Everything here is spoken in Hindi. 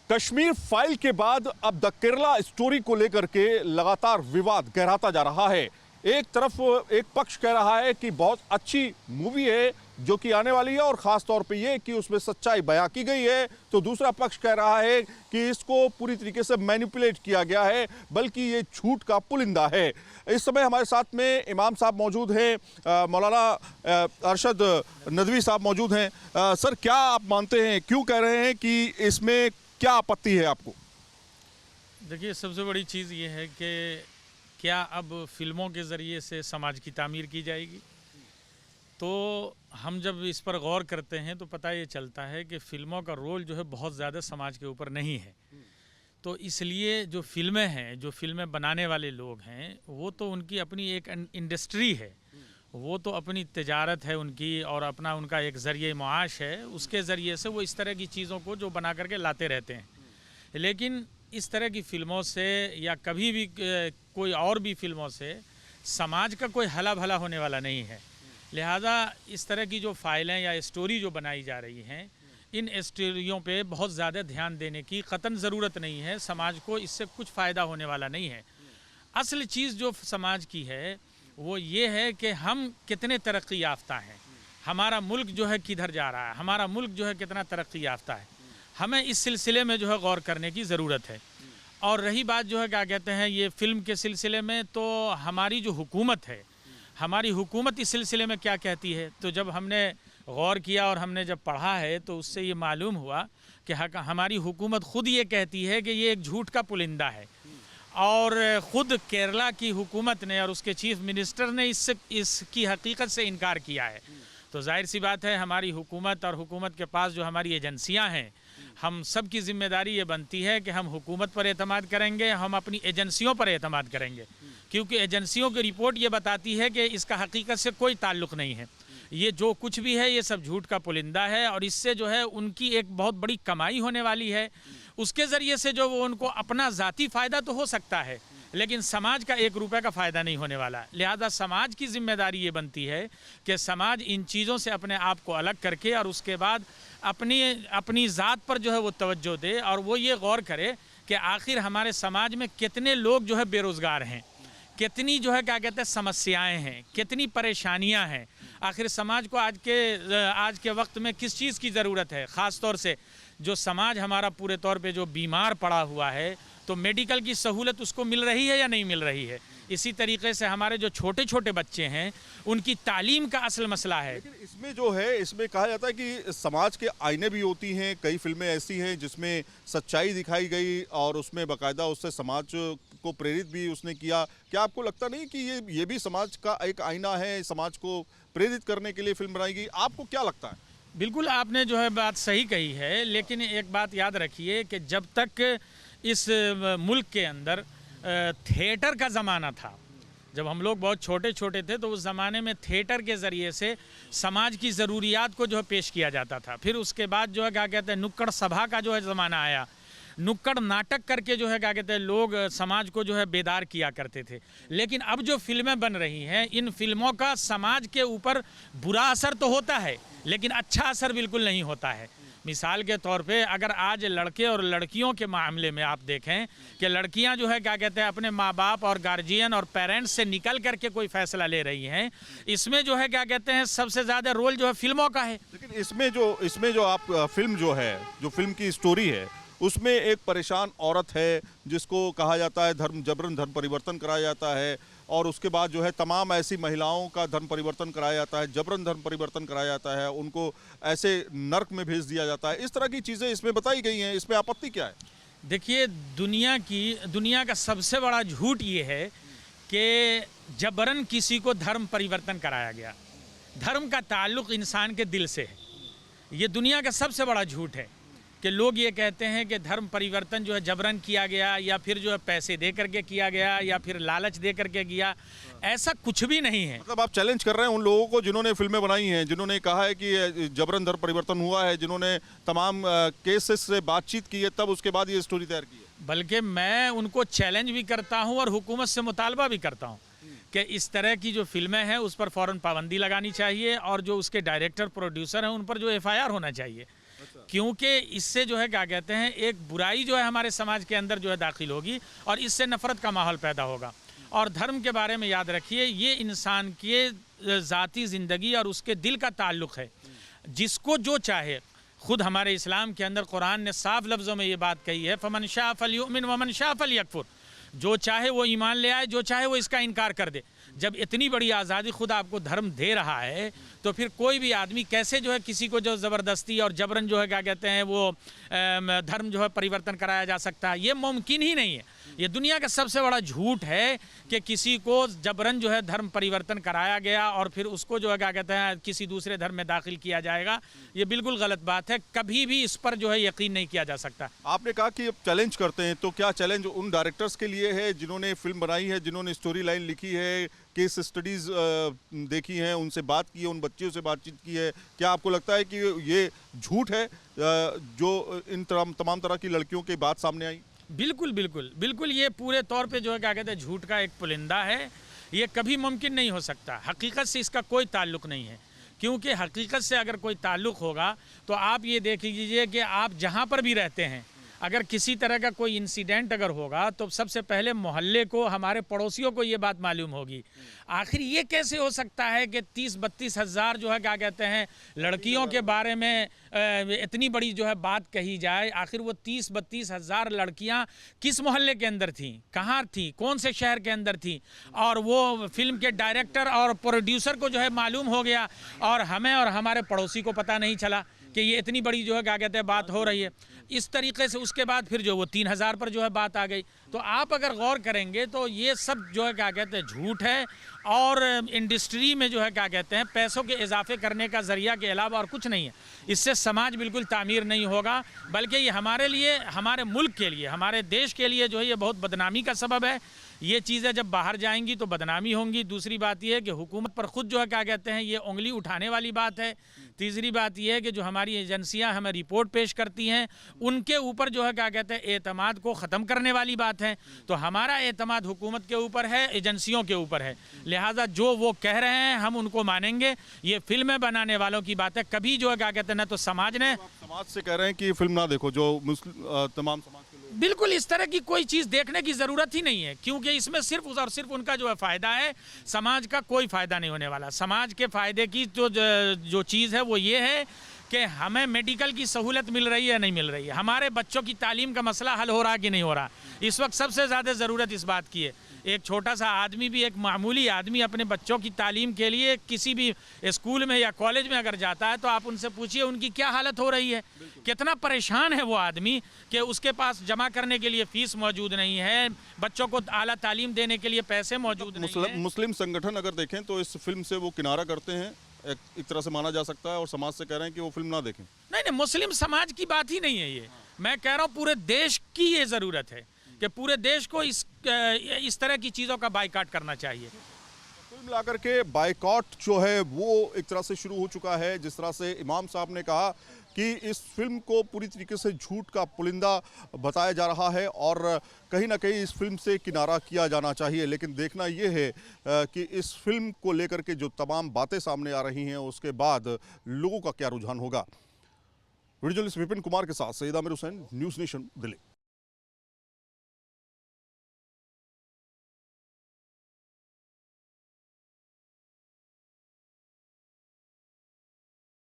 कश्मीर फाइल के बाद अब द केरला स्टोरी को लेकर के लगातार विवाद गहराता जा रहा है। एक तरफ एक पक्ष कह रहा है कि बहुत अच्छी मूवी है जो कि आने वाली है और ख़ास तौर पे ये कि उसमें सच्चाई बयां की गई है, तो दूसरा पक्ष कह रहा है कि इसको पूरी तरीके से मैनिपुलेट किया गया है, बल्कि ये झूठ का पुलिंदा है। इस समय हमारे साथ में इमाम साहब मौजूद हैं, मौलाना अरशद नदवी साहब मौजूद हैं। सर, क्या आप मानते हैं, क्यों कह रहे हैं कि इसमें क्या आपत्ति है आपको? देखिए, सबसे बड़ी चीज़ ये है कि क्या अब फिल्मों के ज़रिए से समाज की तामीर की जाएगी? तो हम जब इस पर गौर करते हैं तो पता ये चलता है कि फ़िल्मों का रोल जो है बहुत ज़्यादा समाज के ऊपर नहीं है। तो इसलिए जो फिल्में हैं, जो फिल्में बनाने वाले लोग हैं, वो तो उनकी अपनी एक इंडस्ट्री है, वो तो अपनी तिजारत है उनकी, और अपना उनका एक ज़रिए माश है। उसके ज़रिए से वो इस तरह की चीज़ों को जो बना करके लाते रहते हैं। लेकिन इस तरह की फ़िल्मों से या कभी भी कोई और भी फिल्मों से समाज का कोई हला भला होने वाला नहीं है। लिहाजा इस तरह की जो फाइलें या स्टोरी जो बनाई जा रही हैं, इन स्टोरियों पे बहुत ज़्यादा ध्यान देने की क़तन ज़रूरत नहीं है। समाज को इससे कुछ फ़ायदा होने वाला नहीं है। असल चीज़ जो समाज की है वो ये है कि हम कितने तरक्की याफ्ता हैं, हमारा मुल्क जो है किधर जा रहा है, हमारा मुल्क जो है कितना तरक्की याफ्ता है। हमें इस सिलसिले में जो है गौर करने की ज़रूरत है। और रही बात जो है क्या कहते हैं ये फ़िल्म के सिलसिले में, तो हमारी जो हुकूमत है, हमारी हुकूमत इस सिलसिले में क्या कहती है, तो जब हमने गौर किया और हमने जब पढ़ा है तो उससे ये मालूम हुआ कि हमारी हुकूमत ख़ुद ये कहती है कि ये एक झूठ का पुलिंदा है। और ख़ुद केरला की हुकूमत ने और उसके चीफ़ मिनिस्टर ने इसकी हकीकत से इनकार किया है। तो जाहिर सी बात है हमारी हुकूमत और हुकूमत के पास जो हमारी एजेंसियां हैं, हम सब की ज़िम्मेदारी ये बनती है कि हम हुकूमत पर एतमाद करेंगे, हम अपनी एजेंसियों पर एतमाद करेंगे, क्योंकि एजेंसियों की रिपोर्ट ये बताती है कि इसका हकीकत से कोई ताल्लुक़ नहीं है। ये जो कुछ भी है ये सब झूठ का पुलिंदा है, और इससे जो है उनकी एक बहुत बड़ी कमाई होने वाली है। उसके ज़रिए से जो वो उनको अपना ज़ाती फ़ायदा तो हो सकता है, लेकिन समाज का 1 रुपये का फ़ायदा नहीं होने वाला। लिहाजा समाज की ज़िम्मेदारी ये बनती है कि समाज इन चीज़ों से अपने आप को अलग करके और उसके बाद अपनी ज़ात पर जो है वो तवज्जो दे, और वो ये गौर करे कि आखिर हमारे समाज में कितने लोग जो है बेरोज़गार हैं, कितनी जो है क्या कहते हैं समस्याएं हैं, कितनी परेशानियां हैं। आखिर समाज को आज के वक्त में किस चीज़ की ज़रूरत है? ख़ास तौर से जो समाज हमारा पूरे तौर पे जो बीमार पड़ा हुआ है, तो मेडिकल की सहूलत उसको मिल रही है या नहीं मिल रही है? इसी तरीके से हमारे जो छोटे छोटे बच्चे हैं उनकी तालीम का असल मसला है। लेकिन इसमें जो है, इसमें कहा जाता है कि समाज के आईने भी होती हैं। कई फिल्में ऐसी हैं जिसमें सच्चाई दिखाई गई और उसमें बाकायदा उससे समाज को प्रेरित भी उसने किया। क्या आपको लगता नहीं कि ये भी समाज का एक आईना है, समाज को प्रेरित करने के लिए फिल्म बनाई गई? आपको क्या लगता है? बिल्कुल, आपने जो है बात सही कही है, लेकिन एक बात याद रखिए कि जब तक इस मुल्क के अंदर थिएटर का ज़माना था, जब हम लोग बहुत छोटे छोटे थे, तो उस ज़माने में थिएटर के ज़रिए से समाज की ज़रूरियात को जो है पेश किया जाता था। फिर उसके बाद जो है क्या कहते हैं नुक्कड़ सभा का जो है ज़माना आया, नुक्कड़ नाटक करके जो है क्या कहते हैं लोग समाज को जो है बेदार किया करते थे। लेकिन अब जो फिल्में बन रही हैं, इन फिल्मों का समाज के ऊपर बुरा असर तो होता है, लेकिन अच्छा असर बिल्कुल नहीं होता है। मिसाल के तौर पे अगर आज लड़के और लड़कियों के मामले में आप देखें कि लड़कियां जो है क्या कहते हैं अपने माँ बाप और गार्जियन और पेरेंट्स से निकल करके कोई फैसला ले रही हैं, इसमें जो है क्या कहते हैं सबसे ज़्यादा रोल जो है फिल्मों का है। लेकिन इसमें जो आप फिल्म जो है, जो फिल्म की स्टोरी है, उसमें एक परेशान औरत है जिसको कहा जाता है जबरन धर्म परिवर्तन कराया जाता है, और उसके बाद जो है तमाम ऐसी महिलाओं का धर्म परिवर्तन कराया जाता है, जबरन धर्म परिवर्तन कराया जाता है, उनको ऐसे नर्क में भेज दिया जाता है। इस तरह की चीज़ें इसमें बताई गई हैं। इसमें आपत्ति क्या है? देखिए, दुनिया का सबसे बड़ा झूठ ये है कि जबरन किसी को धर्म परिवर्तन कराया गया। धर्म का ताल्लुक़ इंसान के दिल से है। ये दुनिया का सबसे बड़ा झूठ है कि लोग ये कहते हैं कि धर्म परिवर्तन जो है जबरन किया गया, या फिर जो है पैसे दे करके किया गया, या फिर लालच दे करके किया। ऐसा कुछ भी नहीं है। मतलब आप चैलेंज कर रहे हैं उन लोगों को जिन्होंने फिल्में बनाई हैं, जिन्होंने कहा है कि जबरन धर्म परिवर्तन हुआ है, जिन्होंने तमाम केसेस से बातचीत की है, तब उसके बाद ये स्टोरी तैयार की है। बल्कि मैं उनको चैलेंज भी करता हूँ और हुकूमत से मुतालबा भी करता हूँ कि इस तरह की जो फिल्में हैं उस पर फ़ौरन पाबंदी लगानी चाहिए, और जो उसके डायरेक्टर प्रोड्यूसर हैं उन पर जो FIR होना चाहिए। क्योंकि इससे जो है क्या कहते हैं एक बुराई जो है हमारे समाज के अंदर जो है दाखिल होगी और इससे नफरत का माहौल पैदा होगा। और धर्म के बारे में याद रखिए, ये इंसान के ज़ाती ज़िंदगी और उसके दिल का ताल्लुक़ है। जिसको जो चाहे, खुद हमारे इस्लाम के अंदर कुरान ने साफ लफ्ज़ों में ये बात कही है, फमन शाअ फलयुमिन वमन शाअ फलयकफुर, जो चाहे वो ईमान ले आए, जो चाहे वो इसका इनकार कर दे। जब इतनी बड़ी आज़ादी खुद आपको धर्म दे रहा है तो फिर कोई भी आदमी कैसे जो है किसी को जो ज़बरदस्ती और जबरन जो है क्या कहते हैं वो धर्म जो है परिवर्तन कराया जा सकता है, ये मुमकिन ही नहीं है। ये दुनिया का सबसे बड़ा झूठ है कि किसी को जबरन जो है धर्म परिवर्तन कराया गया और फिर उसको जो है क्या कहते हैं किसी दूसरे धर्म में दाखिल किया जाएगा। ये बिल्कुल गलत बात है, कभी भी इस पर जो है यकीन नहीं किया जा सकता। आपने कहा कि अब चैलेंज करते हैं, तो क्या चैलेंज उन डायरेक्टर्स के लिए है जिन्होंने फिल्म बनाई है, जिन्होंने स्टोरी लाइन लिखी है, केस स्टडीज़ देखी हैं, उनसे बात की है, उन बच्चियों से बातचीत की है? क्या आपको लगता है कि ये झूठ है जो इन तमाम तरह की लड़कियों की बात सामने आई? बिल्कुल बिल्कुल बिल्कुल, ये पूरे तौर पे जो है क्या कहते हैं झूठ का एक पुलिंदा है। ये कभी मुमकिन नहीं हो सकता। हकीकत से इसका कोई ताल्लुक़ नहीं है, क्योंकि हकीकत से अगर कोई ताल्लुक़ होगा तो आप ये देख लीजिए कि आप जहाँ पर भी रहते हैं, अगर किसी तरह का कोई इंसिडेंट अगर होगा तो सबसे पहले मोहल्ले को, हमारे पड़ोसियों को ये बात मालूम होगी। आखिर ये कैसे हो सकता है कि 30-32 हज़ार जो है क्या कहते हैं लड़कियों के बारे में इतनी बड़ी जो है बात कही जाए। आखिर वो 30-32 हज़ार लड़कियां किस मोहल्ले के अंदर थीं, कहाँ थीं, कौन से शहर के अंदर थीं, और वो फिल्म के डायरेक्टर और प्रोड्यूसर को जो है मालूम हो गया और हमें और हमारे पड़ोसी को पता नहीं चला कि ये इतनी बड़ी जो है क्या कहते हैं बात हो रही है। इस तरीके से उसके बाद फिर जो वो 3000 पर जो है बात आ गई। तो आप अगर गौर करेंगे तो ये सब जो है क्या कहते हैं झूठ है और इंडस्ट्री में जो है क्या कहते हैं पैसों के इजाफे करने का ज़रिया के अलावा और कुछ नहीं है। इससे समाज बिल्कुल तामीर नहीं होगा, बल्कि ये हमारे लिए, हमारे मुल्क के लिए, हमारे देश के लिए जो है ये बहुत बदनामी का सबब है। ये चीज़ें जब बाहर जाएंगी तो बदनामी होंगी। दूसरी बात यह है कि हुकूमत पर ख़ुद जो है क्या कहते हैं ये उंगली उठाने वाली बात है। तीसरी बात यह है कि जो हमारी एजेंसियां हमें रिपोर्ट पेश करती हैं उनके ऊपर जो है क्या कहते हैं एतमाद को ख़त्म करने वाली बात है। तो हमारा एतमाद हुकूमत के ऊपर है, एजेंसियों के ऊपर है। लिहाजा जो वो कह रहे हैं हम उनको मानेंगे। ये फिल्में बनाने वालों की बात है, कभी जो है क्या कहते हैं ना तो समाज ने, समाज से कह रहे हैं कि फिल्म ना देखो, जो तमाम समाज के लोग, बिल्कुल इस तरह की कोई चीज़ देखने की ज़रूरत ही नहीं है, क्योंकि इसमें सिर्फ और सिर्फ उनका जो है फ़ायदा है, समाज का कोई फ़ायदा नहीं होने वाला। समाज के फ़ायदे की जो चीज़ है वो ये है कि हमें मेडिकल की सहूलत मिल रही है नहीं मिल रही है, हमारे बच्चों की तालीम का मसला हल हो रहा है कि नहीं हो रहा। इस वक्त सबसे ज़्यादा ज़रूरत इस बात की है। एक छोटा सा आदमी भी, एक मामूली आदमी अपने बच्चों की तालीम के लिए किसी भी स्कूल में या कॉलेज में अगर जाता है तो आप उनसे पूछिए उनकी क्या हालत हो रही है, कितना परेशान है वो आदमी कि उसके पास जमा करने के लिए फ़ीस मौजूद नहीं है, बच्चों को आला तालीम देने के लिए पैसे मौजूद नहीं है। मुस्लिम संगठन अगर देखें तो इस फिल्म से वो किनारा करते हैं, एक तरह से माना जा सकता है, और समाज से कह रहे हैं कि वो फिल्म ना देखें। नहीं, मुस्लिम समाज की बात ही नहीं है ये। मैं कह रहा हूँ पूरे देश की ये ज़रूरत है कि पूरे देश को इस तरह की चीज़ों का बाइकाट करना चाहिए। कुल मिलाकर के बाइकॉट जो है वो एक तरह से शुरू हो चुका है। जिस तरह से इमाम साहब ने कहा कि इस फिल्म को पूरी तरीके से झूठ का पुलिंदा बताया जा रहा है और कहीं ना कहीं इस फिल्म से किनारा किया जाना चाहिए। लेकिन देखना ये है कि इस फिल्म को लेकर के जो तमाम बातें सामने आ रही हैं उसके बाद लोगों का क्या रुझान होगा। वीडियो जर्नलिस्ट विपिन कुमार के साथ सईद आमिर हुसैन, न्यूज़ नेशन, दिल्ली।